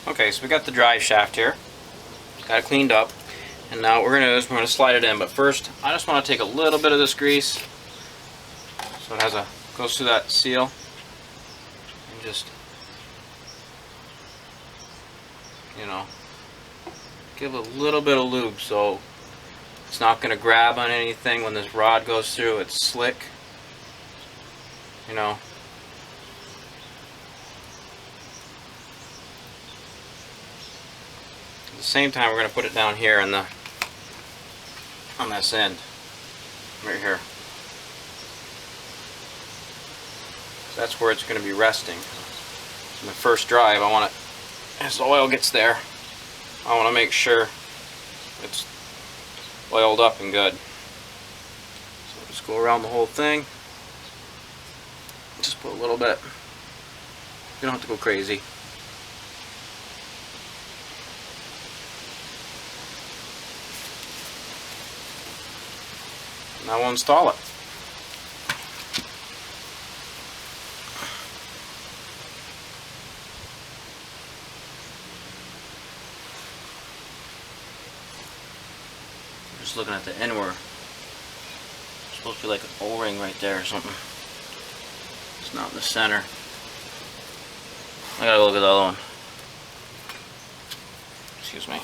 Okay, so we got the drive shaft here. Got it cleaned up. And now what we're going to do is we're going to slide it in. But first, I just want to take a little bit of this grease, so it goes through that seal, and just, you know, give a little bit of lube so it's not going to grab on anything when this rod goes through. It's slick, you know. At the same time, we're going to put it down here on this end, right here. So that's where it's going to be resting. In the first drive, I want it, as the oil gets there, I want to make sure it's oiled up and good. So just go around the whole thing. Just put a little bit. You don't have to go crazy. Now we'll install it. Just looking at the end where it's supposed to be like an O-ring right there or something. It's not in the center. I gotta look at the other one. Excuse me.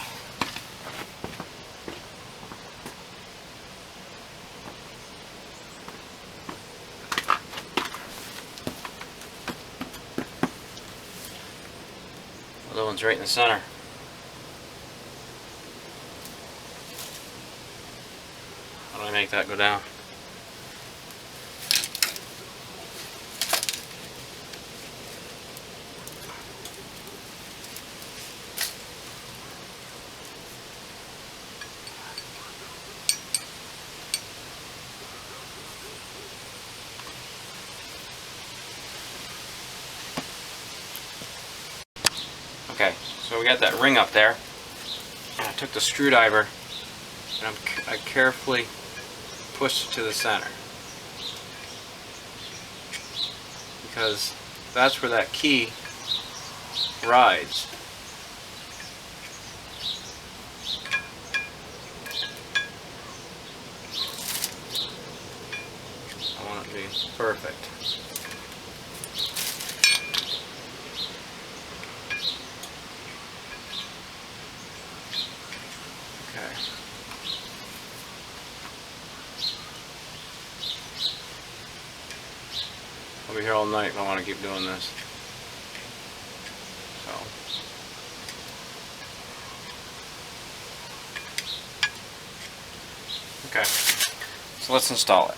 The other one's right in the center. How do I make that go down? Okay, so we got that ring up there, and I took the screwdriver and I carefully pushed it to the center, because that's where that key rides. I want it to be perfect. Okay. I'll be here all night if I want to keep doing this. Okay, so let's install it.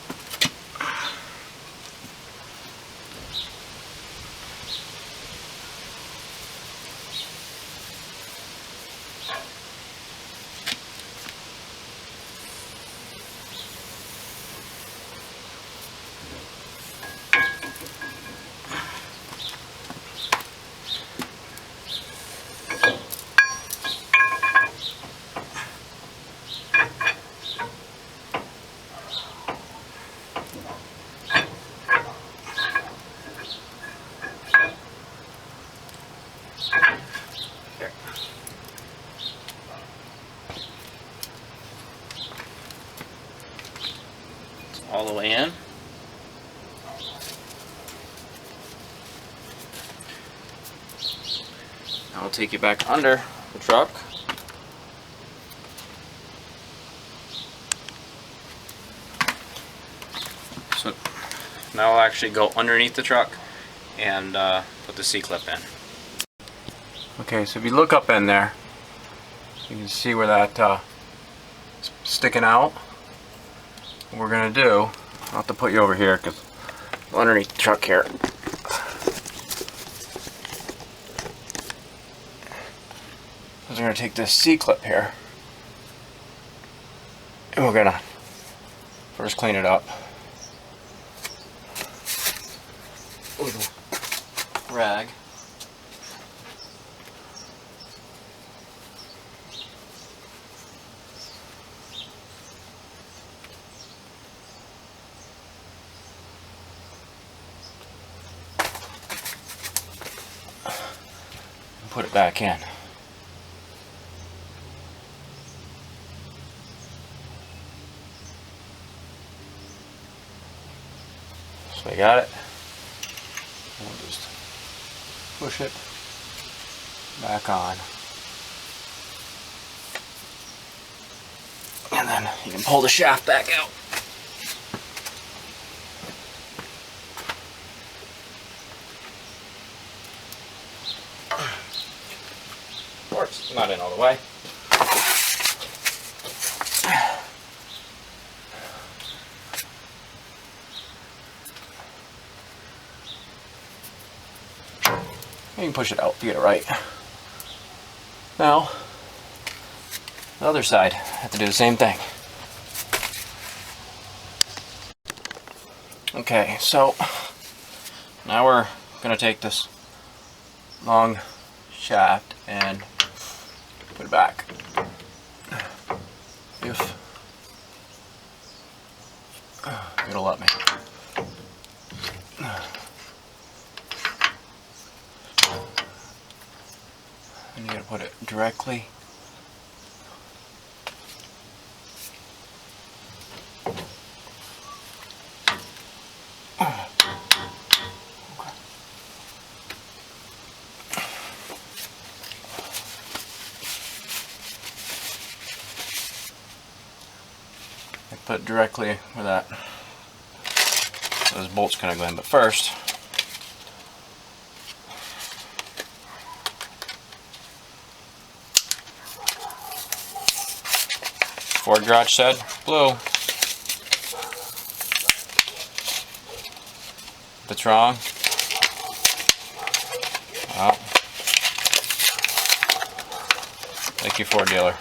All the way in. Now we'll take you back under the truck. So now I'll actually go underneath the truck and put the C-clip in. Okay, so if you look up in there, you can see where that is sticking out. What we're going to do, I'll have to put you over here because underneath the truck here. We're going to take this C-clip here and we're going to first clean it up with a rag. Put it back in. So I got it. We'll just push it back on. And then you can pull the shaft back out. Of course, it's not in all the way. You can push it out to get it right. Now, the other side, I have to do the same thing. Okay, so now we're going to take this long shaft and put it back. If it'll let me. And you gotta put it directly. Put it directly where that those bolts kind of go in, but first Ford garage said blue. If it's wrong, well, thank you, Ford dealer.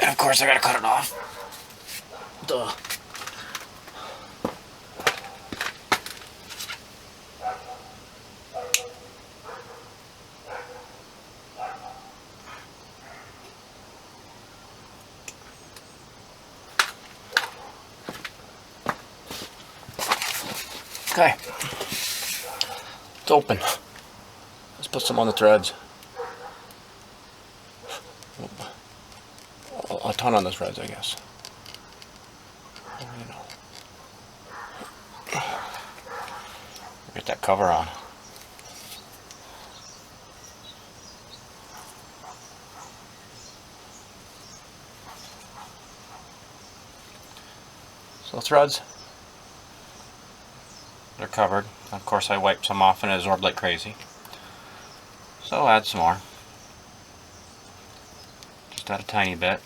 And of course I gotta cut it off. Duh. Okay. It's open. Let's put some on the threads. A ton on the threads, I guess. You know. Get that cover on. So threads, they're covered. Of course I wiped some off and it absorbed like crazy. So I'll add some more. Just add a tiny bit.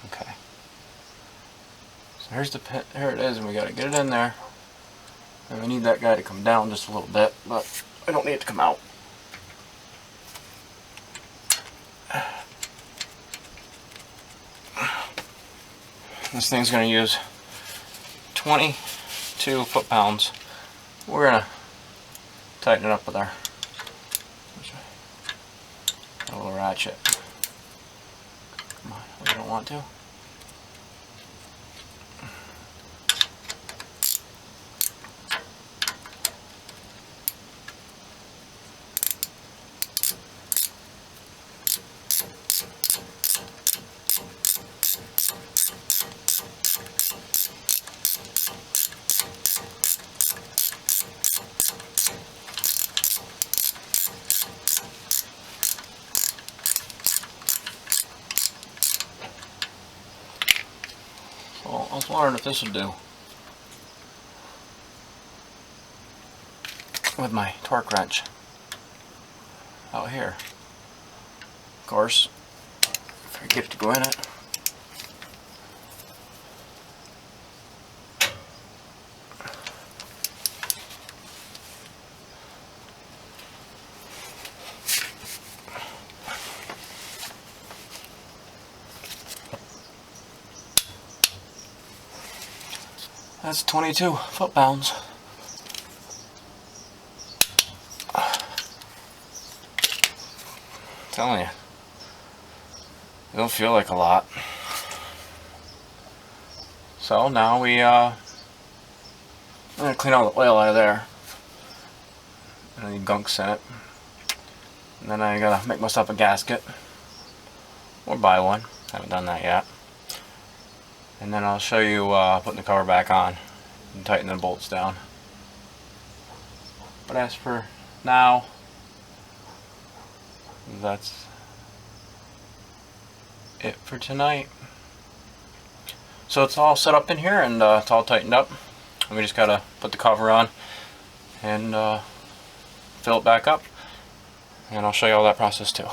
Okay. So here's the pin, here it is, and we gotta get it in there. And we need that guy to come down just a little bit, but I don't need it to come out. This thing's going to use 22 foot-pounds. We're going to tighten it up with our little ratchet. Come on, we don't want to. Well, I was wondering if this would do with my torque wrench out here. Of course, if I get it to go in it. That's 22 foot-pounds. I'm telling you, it don't feel like a lot. So now we I'm going to clean all the oil out of there. And any gunks in it. And then I gotta make myself a gasket. Or buy one. Haven't done that yet. And then I'll show you putting the cover back on and tightening the bolts down. But as for now, that's it for tonight. So it's all set up in here and it's all tightened up. And we just gotta put the cover on and fill it back up. And I'll show you all that process too.